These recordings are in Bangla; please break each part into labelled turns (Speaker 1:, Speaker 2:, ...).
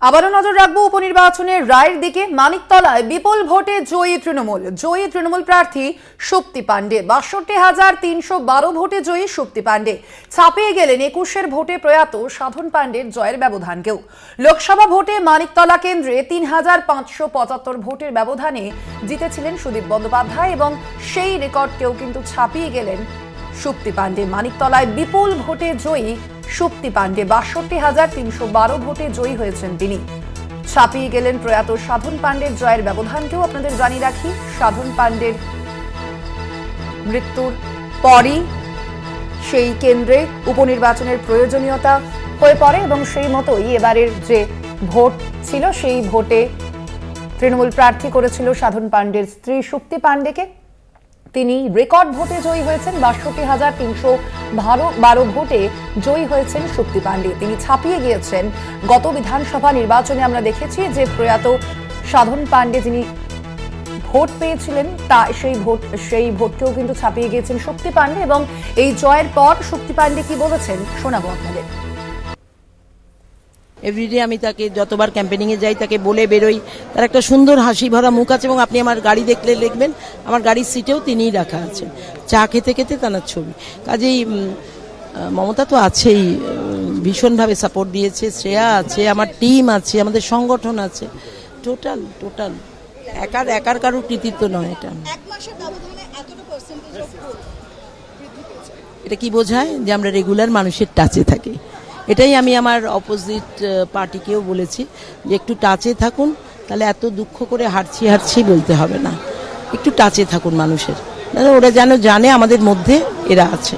Speaker 1: আবারও নজর রাখবো উপনির্বাচনের রায়ের দিকে। মানিকতলায় বিপুল ভোটে জয়ী তৃণমূল প্রার্থী সুপ্তি পাণ্ডে। ৬২,৩১২ ভোটে জয়ী সুপ্তি পাণ্ডে ছাপিয়ে গেলেন ২১-এর ভোটে প্রয়াত সাধন পাণ্ডের জয়ের ব্যবধানকেও। লোকসভা ভোটে মানিকতলা কেন্দ্রে ৩,৫৭৫ ভোটের ব্যবধানে জিতেছিলেন সুদীপ বন্দ্যোপাধ্যায় এবং সেই রেকর্ডকেও কিন্তু ছাপিয়ে গেলেন সুপ্তি পাণ্ডে। মানিকতলায় বিপুল ভোটে জয়ী সুপ্তি পাণ্ডে ৬২,৩১২ ভোটে জয়ী হয়েছেন তিনি। ছাপিয়ে গেলেন প্রয়াত সাধন পাণ্ডের জয়ের ব্যবধানকেও। আপনাদের জানিয়ে রাখি, সাধন পাণ্ডের মৃত্যুর পরই সেই কেন্দ্রে উপনির্বাচনের প্রয়োজনীয়তা হয়ে পড়ে এবং সেই মতোই এবারের যে ভোট ছিল সেই ভোটে তৃণমূল প্রার্থী করেছিল সাধন পাণ্ডের স্ত্রী সুপ্তি পাণ্ডেকে। তিনি রেকর্ড ভোটে জয়ী হয়েছেন। ৬২,৩১২ ভোটে জয়ী হয়েছেন সুপ্তি পাণ্ডে। তিনি ছাপিয়ে গিয়েছেন গত বিধানসভা নির্বাচনে আমরা দেখেছি যে প্রয়াত সাধন পাণ্ডে যিনি ভোট পেয়েছিলেন তা সেই ভোটকেও কিন্তু ছাপিয়ে গিয়েছেন সুপ্তি পাণ্ডে। এবং এই জয়ের পর সুপ্তি পাণ্ডে কি বলেছেন শোনাবো আপনাদের।
Speaker 2: এভরিডে আমি তাকে যতবার ক্যাম্পেনিংয়ে যাই তাকে বলে বেরোই। তার একটা সুন্দর হাসি ভরা মুখ আছে এবং আপনি আমার গাড়ি দেখলে দেখবেন আমার গাড়ির সিটেও তিনিই রাখা আছেন, চা খেতে খেতে তার ছবি। কাজেই মমতা তো আছেই, ভীষণভাবে সাপোর্ট দিয়েছে, শ্রেয়া আছে, আমার টিম আছে, আমাদের সংগঠন আছে, টোটাল একার কারোর কৃতিত্ব নয়। এটা কি বোঝায় যে আমরা রেগুলার মানুষের টাচে থাকি। এটাই আমি আমার অপোজিট পার্টিকেও বলেছি যে একটু টাচে থাকুন, তাহলে এত দুঃখ করে হারছি বলতে হবে না। একটু টাচে থাকুন মানুষের, ওরা যেন জানে আমাদের মধ্যে এরা আছে।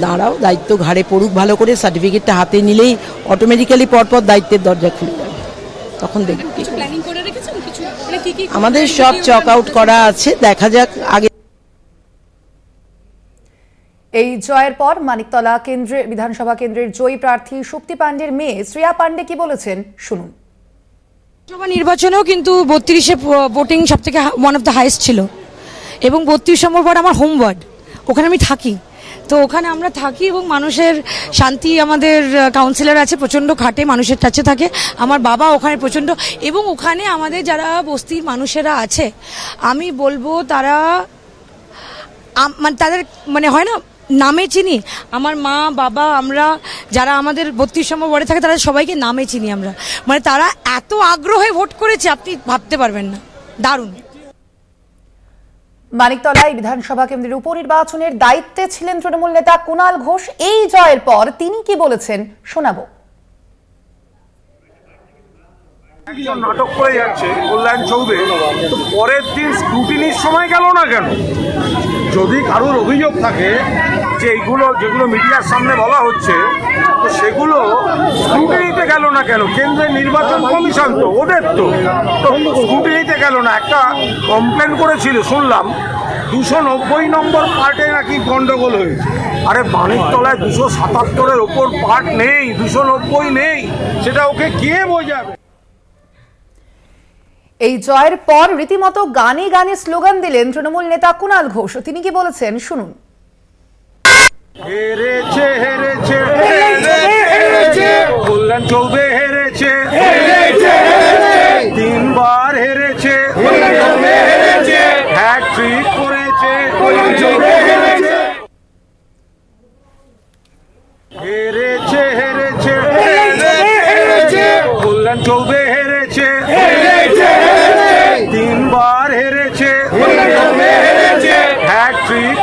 Speaker 2: দাঁড়াও, দায়িত্ব ঘাড়ে পড়ুক ভালো করে, সার্টিফিকেটটা হাতে নিলেই অটোমেটিক্যালি পরপর দায়িত্বের দরজা খুলে যাবে, তখন দেখব। আমাদের সব চক আউট করা আছে, দেখা যাক আগে।
Speaker 1: এই জয়ের পর মানিকতলা বিধানসভা কেন্দ্রের জয়ী প্রার্থী সুপ্তি পাণ্ডের মেয়ে শ্রেয়া পাণ্ডে কি বলেছেন শুনুন।
Speaker 3: লোকসভা নির্বাচনেও কিন্তু ৩২-এ ভোটিং সব থেকে ওয়ান অফ দ্য হাইয়েস্ট ছিল এবং ৩২ নম্বর ওয়ার্ড আমার হোম ওয়ার্ড, ওখানে আমি থাকি। তো ওখানে আমরা থাকি এবং মানুষের শান্তি, আমাদের কাউন্সিলর আছে প্রচণ্ড খাটে, মানুষের কাছে থাকে, আমার বাবা ওখানে প্রচণ্ড, এবং ওখানে আমাদের যারা বস্তির মানুষেরা আছে আমি বলবো তারা তাদের হয় না নামে চিনি। আমার মা বাবা আমরা যারা আমাদের ৩২ নম্বর ওয়ার্ডে থাকে তারা সবাইকে নামে চিনি আমরা। তারা এত আগ্রহে ভোট করেছে আপনি ভাবতে পারবেন না, দারুণ।
Speaker 1: মানিকতলায় বিধানসভা কেন্দ্রের উপনির্বাচনের দায়িত্বে ছিলেন তৃণমূল নেতা কুণাল ঘোষ। এই জয়ের পর তিনি কি বলেছেন শোনাবো।
Speaker 4: নাটক করে যাচ্ছে কল্যাণ চৌবে, তো পরের দিন স্ক্রুটিনির সময় গেল না কেন? যদি কারোর অভিযোগ থাকে যে যেগুলো মিডিয়ার সামনে বলা হচ্ছে, তো সেগুলো স্ক্রুটিনিতে গেল না কেন? কেন্দ্রের নির্বাচন কমিশন তো ওদের তো স্ক্রুটিনিতে গেল না। একটা কমপ্লেন করেছিল শুনলাম ২৯০ নম্বর পার্টে নাকি গন্ডগোল হয়েছে। আরে মানিকতলায় ২৭৭-এর ওপর পার্ট নেই, ২৯০ নেই, সেটা ওকে কে বোঝাবে?
Speaker 1: এই জয়ের পর রীতিমতো গানে গানে স্লোগান দিলেন তৃণমূল নেতা কুণাল ঘোষ। তিনি কি বলেছেন শুনুন।
Speaker 4: হেরেছে হেরেছে কল্যাণ চৌবে হেরেছে, ৩বার হেরেছে, হ্যাট্রিক করেছে, হেরেছে হেরেছে কল্যাণ চৌবে হেরেছে, ৩বার হেরেছে, হ্যাট্রিক